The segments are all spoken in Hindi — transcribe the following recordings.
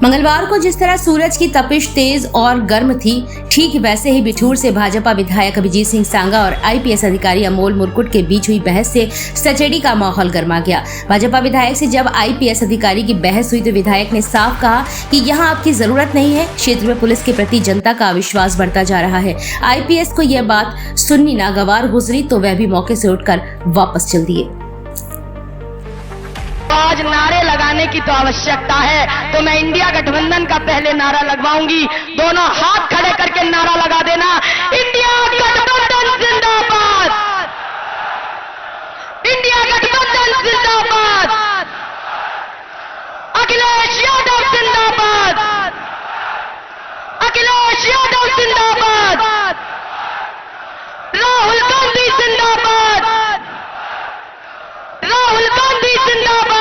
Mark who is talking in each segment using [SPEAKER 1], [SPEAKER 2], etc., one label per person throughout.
[SPEAKER 1] मंगलवार को जिस तरह सूरज की तपिश तेज और गर्म थी, ठीक वैसे ही बिठूर से भाजपा विधायक अभिजीत सिंह सांगा और आईपीएस अधिकारी अमोल मुरकुट के बीच हुई बहस से सचेडी का माहौल गर्मा गया। भाजपा विधायक से जब आईपीएस अधिकारी की बहस हुई तो विधायक ने साफ कहा कि यहां आपकी जरूरत नहीं है। क्षेत्र में पुलिस के प्रति जनता का अविश्वास बढ़ता जा रहा है। आईपीएस को यह बात सुननी नागवार गुजरी तो वह भी मौके से उठकर वापस चल दिए।
[SPEAKER 2] आज नारे लगाने की तो आवश्यकता है, तो मैं इंडिया गठबंधन का पहले नारा लगवाऊंगी। दोनों हाथ खड़े करके नारा लगा देना, इंडिया गठबंधन जिंदाबाद, इंडिया गठबंधन जिंदाबाद, अखिलेश यादव जिंदाबाद, अखिलेश यादव जिंदाबाद, राहुल गांधी जिंदाबाद, राहुल गांधी जिंदाबाद।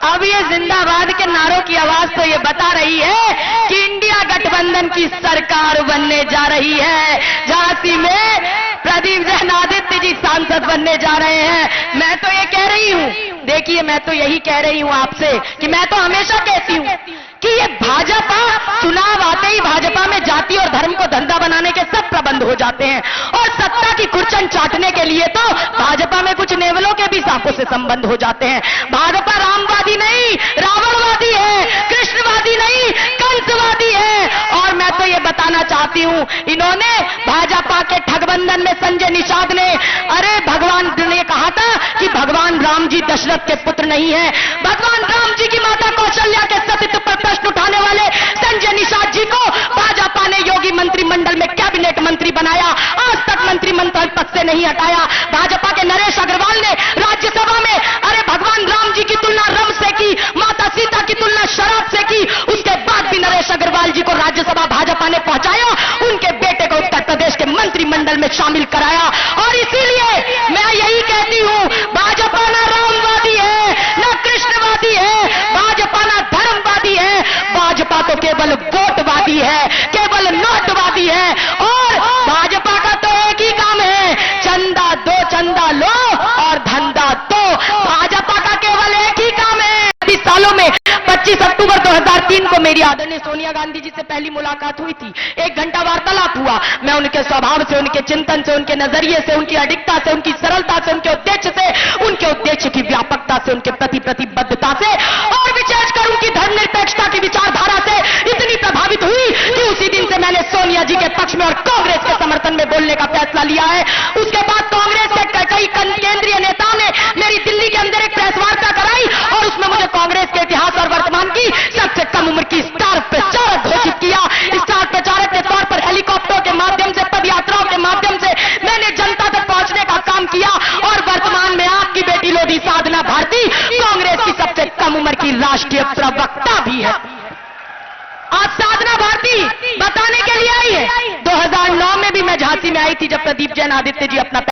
[SPEAKER 2] अब ये जिंदाबाद के नारों की आवाज तो ये बता रही है कि इंडिया गठबंधन की सरकार बनने जा रही है। झांसी में प्रदीप जैन आदित्य जी सांसद बनने जा रहे हैं। मैं तो ये कह रही हूं, देखिए मैं तो यही कह रही हूं आपसे कि मैं तो हमेशा कहती हूं कि ये भाजपा चुनाव आते ही भाजपा में जाति और धर्म को धंधा बनाने के सब प्रबंध हो जाते हैं और सत्ता की कुर्चन चाटने के लिए तो भाजपा में कुछ नेवलों के भी सांपों से संबंध हो जाते हैं। भाजपा रामवादी नहीं, रावणवादी है, कृष्णवादी नहीं, कंसवादी है। और मैं तो ये बताना चाहती हूं, इन्होंने भाजपा के ठगबंधन में संजय निषाद ने, अरे भगवान ने कहा था कि भगवान राम जी दशरथ के पुत्र नहीं है। भगवान राम जी की माता कौशल्या के सतीत्व पर प्रश्न उठाने वाले संजय निषाद जी को भाजपा ने योगी मंत्रिमंडल में कैबिनेट मंत्री बनाया, आज तक मंत्रिमंडल पद से नहीं हटाया। भाजपा के नरेश अग्रवाल ने राज्यसभा में अरे भगवान राम जी की तुलना रम से की, माता सीता की तुलना शराब से की। उसके बाद भी नरेश अग्रवाल जी को राज्यसभा भाजपा ने पहुंचाया, उनके बेटे को उत्तर प्रदेश के मंत्रिमंडल में शामिल कराया। और इसीलिए मैं यही कहती हूं, भाजपा ना रामवादी है, ना कृष्णवादी है, भाजपा ना धर्मवादी है, भाजपा तो केवल वोटवादी है, केवल नोटवादी है। और भाजपा का तो एक ही काम है, चंदा दो, चंदा लो और धंधा दो। भाजपा का केवल एक ही काम है। 20 सालों में 25 अक्टूबर 2003 को मेरी आदरणीय सोनिया गांधी जी से पहली मुलाकात हुई थी। 1 घंटा वार्तालाप हुआ। मैं उनके स्वभाव से, उनके चिंतन से, उनके नजरिए से, उनकी अडिगता से, उनकी सरलता से, उनके उद्देश्य की व्यापकता से, उनके प्रति प्रतिबद्धता से और विशेषकर उनकी धर्मनिरपेक्षता की विचारधारा से इतनी प्रभावित हुई कि उसी दिन से मैंने सोनिया जी के पक्ष में और कांग्रेस के समर्थन में बोलने का फैसला लिया है। उसके बाद कांग्रेस के कई केंद्रीय नेताओं ने मेरी दिल्ली के अंदर एक प्रेस वार्ता कराई और उसमें मुझे कांग्रेस के इतिहास और वर्तमान की सबसे कम उम्र की स्टार प्रचारक घोषित किया। स्टार प्रचारक के तौर पर हेलीकॉप्टर के माध्यम से, पद यात्राओं के माध्यम से मैंने जनता तक पहुंचने का काम किया और वर्तमान में आपकी बेटी लोधी साधना भारती कांग्रेस की सबसे कम उम्र की राष्ट्रीय प्रवक्ता भी है। आज साधना भारती बताने के लिए आई है। 2009 में भी मैं झांसी में आई थी जब प्रदीप जैन आदित्य जी अपना